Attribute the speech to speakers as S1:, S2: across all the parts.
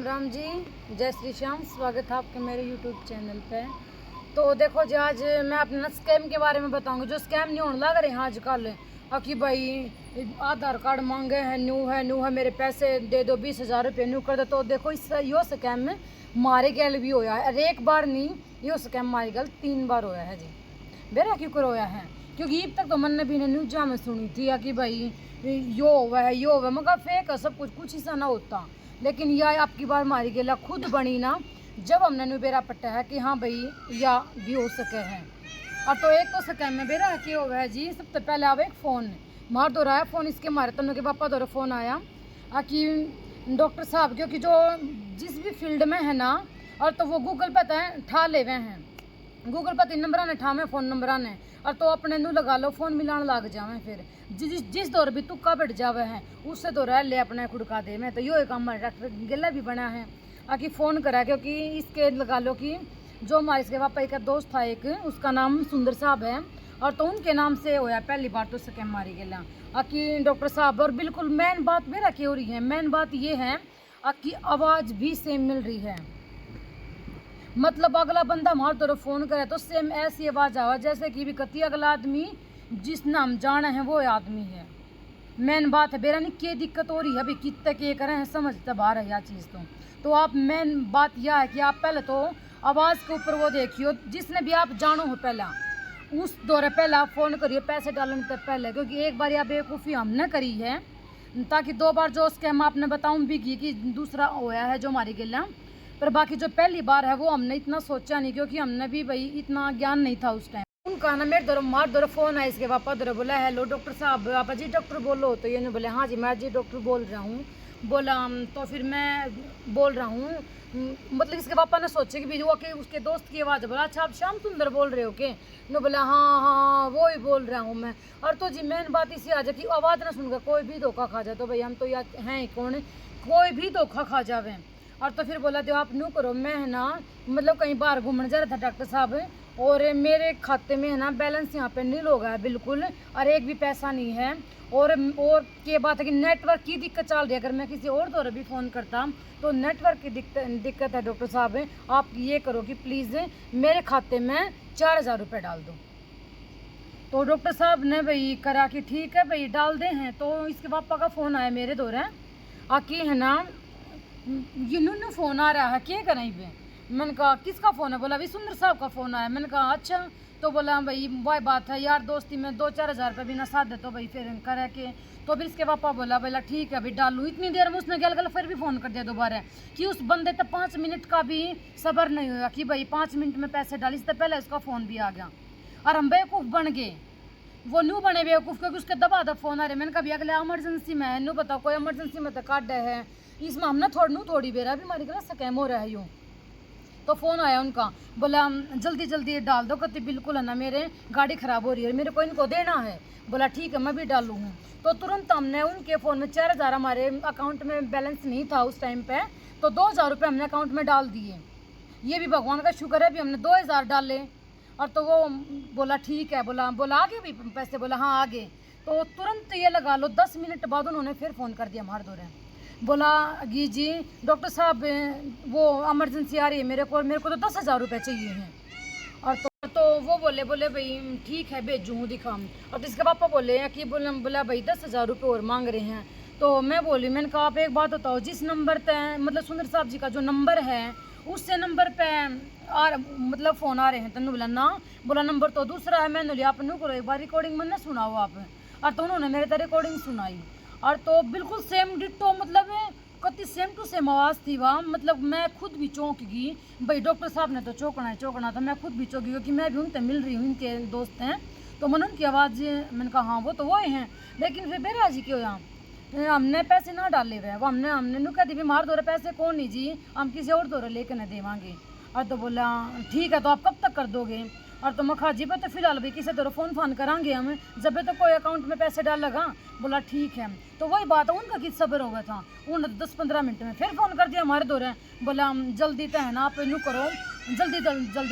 S1: राम जी, जय श्री श्याम। स्वागत है आपके मेरे यूट्यूब चैनल पे। तो देखो जी, आज मैं अपना स्कैम के बारे में बताऊंगी। जो स्कैम नहीं होने लग रहे हैं आजकल कि भाई आधार कार्ड मांगे हैं, न्यू है मेरे पैसे दे दो, 20,000 रुपये न्यू कर दो। तो देखो इस यो स्कैम में मारे गल भी होया है। अरे एक बार नहीं, यो स्कैम मारे गल 3 बार होया है जी। बेरा क्यों कर होया है? क्योंकि अब तक तो मैंने भी न्यूजा में सुनी थी कि भाई यो हुआ है मगर फेक है सब कुछ ऐसा ना होता। लेकिन यह आपकी बार मारी गेला खुद बनी ना, जब हमने नु बेरा पट्टा है कि हाँ भाई या भी हो सके हैं। और तो एक तो स्कैम में बेरा क्या हुआ है जी। सबसे पहले आवे एक फ़ोन मार दो रहा है फ़ोन इसके मारे तनु के पापा दो फ़ोन आया कि डॉक्टर साहब, क्योंकि जो जिस भी फील्ड में है ना, और तो वो गूगल पे ठा ले हुए हैं, गूगल पर 3 नंबर ने ठावे फ़ोन नंबर ने, और तो अपने नू लगा लो फ़ोन मिलाने लग जावे। फिर जिस दौर भी तुक्का बैठ जावे है उससे तो रह ले अपने खुड़का दे। मैं तो यो एक हमारे डॉक्टर गला भी बना है कि फ़ोन करा, क्योंकि इसके लगा लो कि जो हमारे इसके पापा का दोस्त था एक, उसका नाम सुंदर साहब है, और तो उनके नाम से होया पहली बार तो स्कैम मारी गला कि डॉक्टर साहब। और बिल्कुल मेन बात मेरा क्या हो रही है, मेन बात ये है कि आवाज़ भी सेम मिल रही है। मतलब अगला बंदा हमारे तरफ फ़ोन करे तो सेम ऐसी आवाज़ आवा जैसे कि भी कती अगला आदमी जिस नाम जाना है वो आदमी है। मेन बात है बेरा नहीं क्या दिक्कत हो रही है, अभी कितने के करें हैं समझते बाहर है यह चीज़। तो आप मेन बात यह है कि आप पहले तो आवाज़ के ऊपर वो देखियो, जिसने भी आप जानो हो पहला उस दौरे पहले आप फ़ोन करिए पैसे डालने से पहले। क्योंकि एक बार यह बेवकूफ़ी हमने करी है, ताकि 2 बार जो स्कैम आपने बताऊँ भी कि दूसरा होया है जो हमारी गिला। पर बाकी जो पहली बार है वो हमने इतना सोचा नहीं, क्योंकि हमने भी भाई इतना ज्ञान नहीं था उस टाइम। उनका ना मेरे दौर मार दौर फ़ोन है इसके पापा दौर बोला हेलो डॉक्टर साहब, पापा जी डॉक्टर बोलो। तो ये नहीं बोले हाँ जी मैं जी डॉक्टर बोल रहा हूँ। बोला तो फिर मैं बोल रहा हूँ, मतलब इसके पापा ने सोचे कि भी वो कि उसके दोस्त की आवाज़। बोला अच्छा आप श्याम सुंदर बोल रहे हो के? नो बोला हाँ वो ही बोल रहा हूँ मैं। और तो जी मेन बात इसी आ जाए कि आवाज़ ना सुनकर कोई भी धोखा खा जाए। तो भाई हम तो या हैं ही कौन, कोई भी धोखा खा जावे। और तो फिर बोला जो आप न्यू करो, मैं है ना मतलब कहीं बाहर घूमने जा रहा था डॉक्टर साहब, और मेरे खाते में है ना बैलेंस यहाँ पे नील हो गया है बिल्कुल, और एक भी पैसा नहीं है। और के बात है कि नेटवर्क की दिक्कत चल रही है। अगर मैं किसी और दौरे भी फ़ोन करता तो नेटवर्क की दिक्कत है डॉक्टर साहब। आप ये करो कि प्लीज़ मेरे खाते में 4,000 रुपये डाल दो। तो डॉक्टर साहब ने भाई करा कि ठीक है भाई डाल दे हैं। तो इसके पापा का फ़ोन आया मेरे दौरे कि है ना ये नूनू फ़ोन आ रहा है क्या करें पे? मैंने कहा किसका फ़ोन है? बोला भी सुंदर साहब का फ़ोन आया। मैंने कहा अच्छा। तो बोला भाई वही बात है यार, दोस्ती में 2-4 हज़ार रुपये बिना साथ दे तो भाई फिर करे के। तो फिर इसके पापा बोला ठीक है भाई डालू। इतनी देर में उसने गल फिर भी फ़ोन कर दिया दोबारा कि उस बंदे तक 5 मिनट का भी सब्र नहीं हुआ कि भाई 5 मिनट में पैसे डाल। इससे पहले उसका फ़ोन भी आ गया और हम बेवकूफ़ बन गए। वो न्यू बने बेवकूफ़ क्योंकि उसके दबा फ़ोन आ रहे। मैंने कहा अगले एमरजेंसी में है, न्यू बताओ कोई एमरजेंसी में तो काट है इसमें हमने थोड़ी बेरा भी हमारी गलत स्कैम हो रहा है यूँ। तो फ़ोन आया उनका, बोला जल्दी डाल दो कहते बिल्कुल है ना मेरे गाड़ी ख़राब हो रही है, मेरे को इनको देना है। बोला ठीक है मैं भी डालू हूँ। तो तुरंत हमने उनके फ़ोन में 4,000 हमारे अकाउंट में बैलेंस नहीं था उस टाइम पे, तो 2,000 रुपये हमने अकाउंट में डाल दिए। ये भी भगवान का शुक्र है भी हमने 2,000 डाले। और तो वो बोला ठीक है, बोला आगे भी पैसे? बोला हाँ आगे। तो तुरंत ये लगा लो 10 मिनट बाद उन्होंने फिर फ़ोन कर दिया हमारे दौरे। बोला जी डॉक्टर साहब वो इमरजेंसी आ रही है मेरे को तो 10,000 रुपये चाहिए हैं। और तो वो बोले भाई ठीक है भेजूँ हूँ दिखाऊँ। और तो इसके पापा बोले कि बोला भाई 10,000 रुपये और मांग रहे हैं। तो मैं बोली, मैंने कहा आप एक बात बताओ, जिस नंबर पे मतलब सुंदर साहब जी का जो नंबर है उससे नंबर पे मतलब फ़ोन आ रहे हैं? तनु बोला ना। बोला नंबर तो दूसरा है। मैंने लिया आप नू करो एक बार रिकॉर्डिंग मैंने सुनाओ आप। और तो उन्होंने मेरे तो रिकॉर्डिंग सुनाई, और तो बिल्कुल सेम डिट्टो मतलब कति सेम टू सेम आवाज़ थी वहाँ। मतलब मैं खुद भी चौंक गई भाई, डॉक्टर साहब ने तो चौंकना था, मैं खुद भी चौंक गई क्योंकि मैं भी उनसे मिल रही हूँ, इनके दोस्त हैं। तो मैंने उनकी आवाज़ मैंने कहा हाँ वो तो वो हैं। लेकिन फिर बेरा जी क्यों यहाँ हमने पैसे ना डाले हुए वो हमने नु कह दी भी मार दौरे पैसे कौन नहीं जी, हम किसी और दौरे लेकर न देवांगे। और तो बोला ठीक है तो आप कब तक कर दोगे? और तो मखा जी पे तो फिलहाल भी किसी तरह फोन करांगे हम, जब तो कोई अकाउंट में पैसे डाल लगा। बोला ठीक है। तो वही बात है, उनका किस सब्र होगा था, उन्होंने 10-15 मिनट में फिर फ़ोन कर दिया हमारे दौरे। बोला जल्दी तो है ना, आप यूँ करो जल्दी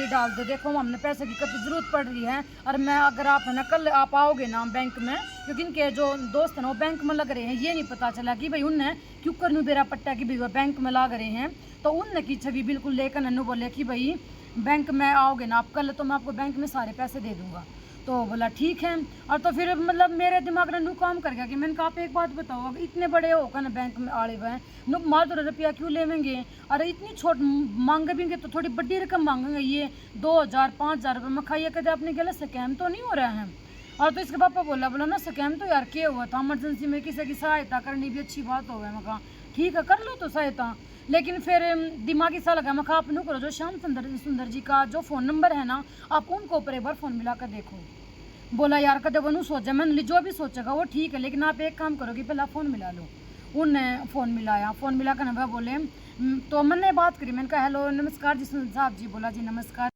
S1: डाल दो, देखो हमने पैसे की कभी ज़रूरत पड़ रही है। और मैं अगर आप है ना कल आप आओगे ना बैंक में, क्योंकि इनके जो दोस्त हैं वो बैंक में लग रहे हैं, ये नहीं पता चला कि भाई उनने क्यों कर बेरा पट्टा कि भाई वो बैंक में लग रहे हैं। तो उनने की छवि बिल्कुल लेकर नन्नू बोले कि भाई बैंक में आओगे ना आप कल, तो मैं आपको बैंक में सारे पैसे दे दूँगा। तो बोला ठीक है। और तो फिर मतलब मेरे दिमाग में नू काम कर गया कि मैंने कहा आप एक बात बताओ, अगर इतने बड़े होकर ना बैंक में आड़े हुए हैं, नु मार दो रुपया क्यों लेवेंगे? अरे इतनी छोट मांगेंगे तो थोड़ी बड़ी रकम मांगेंगे, ये 2,000-5,000 रुपये में खाइए, कहते अपने गलत स्कैम तो नहीं हो रहा है। और तो इसके पापा बोला ना स्कैम तो यार क्या हुआ था, इमरजेंसी में किसी की सहायता करनी भी अच्छी बात हो गई। मैं कहा ठीक है कर लो तो सहायता, लेकिन फिर दिमागी सा लगा। मैं कहा आप नू करो, जो श्याम सुंदर जी का जो फ़ोन नंबर है ना, आप उनको ऊपर एक बार फ़ोन मिला कर देखो। बोला यार कदे वो सोचा, मैंने जो भी सोचेगा वो ठीक है, लेकिन आप एक काम करो कि पहला फ़ोन मिला लो। उनने फ़ोन मिलाया, फ़ोन मिला कर नंबर बोले, तो मैंने बात करी, मैंने कहा हेलो नमस्कार जी साहब जी। बोला जी नमस्कार।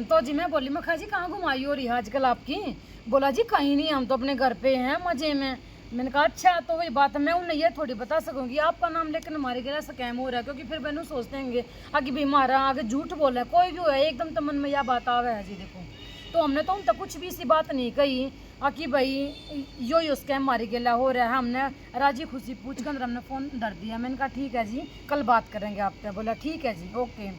S1: तो जी मैं बोली, मैं कहा जी कहाँ घुमाई हो रही है आजकल आपकी? बोला जी कहीं नहीं, हम तो अपने घर पे हैं मज़े में। मैंने कहा अच्छा, तो वही बात है, मैं उन्हें ये थोड़ी बता सकूँगी आपका नाम लेकर हमारे घर स्कैम हो रहा है, क्योंकि फिर मैंने सोचते हैं आगे भी हमारा आगे झूठ बोला है, कोई भी हो है एकदम तो मन में यह बात आ गया है जी देखो। तो हमने तो उन तक कुछ भी इसी बात नहीं कही कि भाई यो स्कैम हमारी गेला हो रहा है। हमने राजी खुशी पूछ कर हमने फ़ोन धर दिया। मैंने कहा ठीक है जी कल बात करेंगे आपसे। बोला ठीक है जी ओके।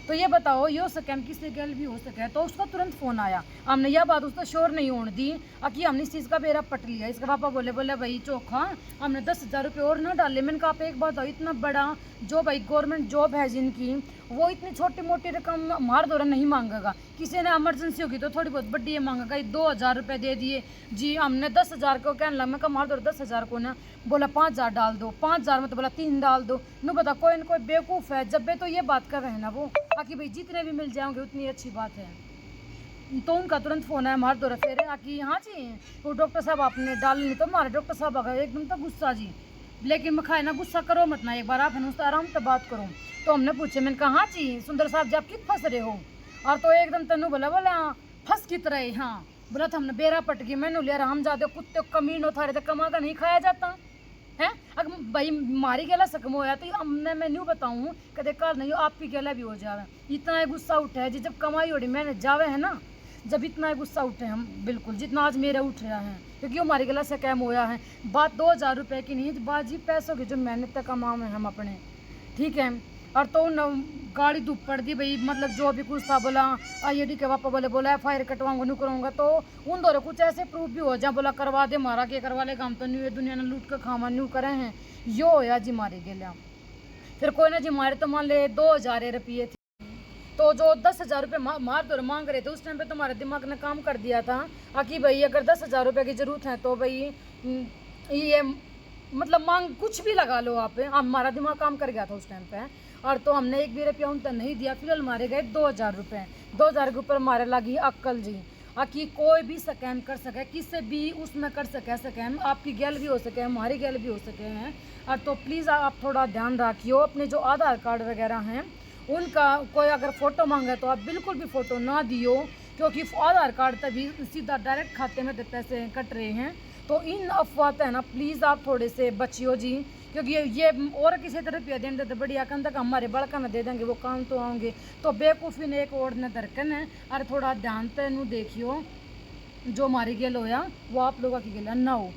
S1: तो ये बताओ यो स्कैम किसी गल भी हो सके? तो उसका तुरंत फ़ोन आया, हमने यह बात उसको शोर नहीं होने दी कि हमने इस चीज़ का बेरा पट लिया। इसके पापा बोले भाई चौखा हमने 10,000 रुपये और ना डाले। मैंने कहा आप एक बात हो, इतना बड़ा जो भाई गवर्नमेंट जॉब है जिनकी, वो इतनी छोटी मोटी रकम मार दौरान नहीं मांगेगा। किसी ने इमरजेंसी होगी तो थोड़ी बहुत बड्डी मांगेगा। 2,000 रुपये दे दिए जी, हमने 10,000 को कहने लगा। मैं कहा मार दो 10,000 को ना। बोला 5,000 डाल दो। 5,000 में तो बोला 3 डाल दो। नो बता कोई ना कोई बेवकूफ़ है, जब भी तो ये बात कर रहे हैं ना वो कि भाई जितने भी मिल जाएंगे उतनी अच्छी बात है। तो उनका तुरंत फ़ोन आया हमारे दौरा फेरे कि हाँ जी वो डॉक्टर साहब आपने डाल नहीं। तो हमारे डॉक्टर साहब आ गए एकदम तो गुस्सा जी, लेकिन मैं खाए ना गुस्सा करो मत ना, एक बार आप है उससे आराम से बात करो। तो हमने पूछे, मैंने कहा हाँ जी सुंदर साहब जी आप कित फंस रहे हो? और तो एकदम तनु बोला फंस कित रहे? हाँ बोला था हमने बेरा पट गई। मैंने लिया हम जाते कुत्ते कमीन उठा रहे थे, कमा का नहीं खाया जाता है। अगर भाई मारी गला सकम होया तो हमने मैं न्यू बताऊँ कदे कल नहीं आपकी गला भी हो जावे। इतना गुस्सा उठा है जी, जब कमाई होड़ी मैंने जावे है ना, जब इतना गुस्सा उठे हम बिल्कुल जितना आज मेरे उठ रहा है, क्योंकि हमारी गला से कैम होया है। बात 2,000 रुपये की नहीं, बात जी पैसों की जो मेहनत तक कमाए हैं हम अपने, ठीक है। और तो उन गाड़ी धूप पड़ दी भाई, मतलब जो भी कुछ था बोला IAD के पापा बोला FIR कटवाऊंगा नहीं करूँगा। तो उन दौरे कुछ ऐसे प्रूफ भी हो जाए, बोला करवा दे मारा के करवा लेगा, हम तो न्यू दुनिया ने लूट कर खावा न्यू करे हैं यो होया जी मारे गया। फिर कोई ना जी मारे तो मान ले 2,000 रुपये थे, तो जो 10,000 रुपये मार दौर मांग रहे थे उस टाइम पे तुम्हारे दिमाग ने काम कर दिया था कि भाई अगर 10,000 रुपये की ज़रूरत है तो भाई ये मतलब मांग कुछ भी लगा लो आप। हमारा दिमाग काम कर गया था उस टाइम पे। और तो हमने एक भी रुपया उन तक नहीं दिया। फिलहाल मारे गए 2,000 रुपये। 2,000 के ऊपर मारे लगी अक्ल जी कि कोई भी स्कैम कर सके, किससे भी उसमें कर सके स्कैम, आपकी गैल भी हो सके हमारी गैल भी हो सके हैं। और तो प्लीज़ आप थोड़ा ध्यान रखियो, अपने जो आधार कार्ड वगैरह हैं उनका कोई अगर फ़ोटो मांगे तो आप बिल्कुल भी फ़ोटो ना दियो, क्योंकि आधार कार्ड तभी सीधा डायरेक्ट खाते में पैसे कट रहे हैं। तो इन अफवाह है ना प्लीज़ आप थोड़े से बचियो जी, क्योंकि ये और किसी तरह रुपया देने देते बढ़िया कन तक हमारे बड़का में दे देंगे वो काम तो आएंगे। तो बेवकूफ़ी ने एक और ने दरकन है। अरे थोड़ा ध्यान पे नू देखियो, जो हमारी गेल होया वो आप लोगों की गेल ना हो।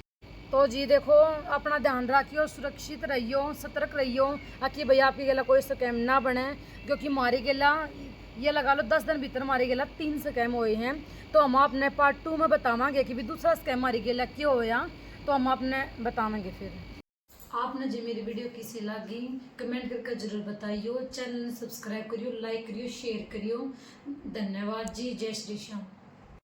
S1: तो जी देखो अपना ध्यान रखियो, सुरक्षित रहियो, सतर्क रहियो कि भाई आपकी गेला कोई स्कैम ना बने, क्योंकि हमारी गेला ये लगा लो 10 दिन भीतर हमारी गेला 3 स्कैम हुए हैं। तो हम अपने पार्ट 2 में बतावांगे कि भी दूसरा स्कैम हमारी गेला क्यों होया, तो हम अपने बतावेंगे। फिर आपने जी मेरी वीडियो किसी लगी कमेंट करके जरूर बताइयो, चैनल सब्सक्राइब करियो, लाइक करियो, शेयर करियो। धन्यवाद जी, जय श्री श्याम।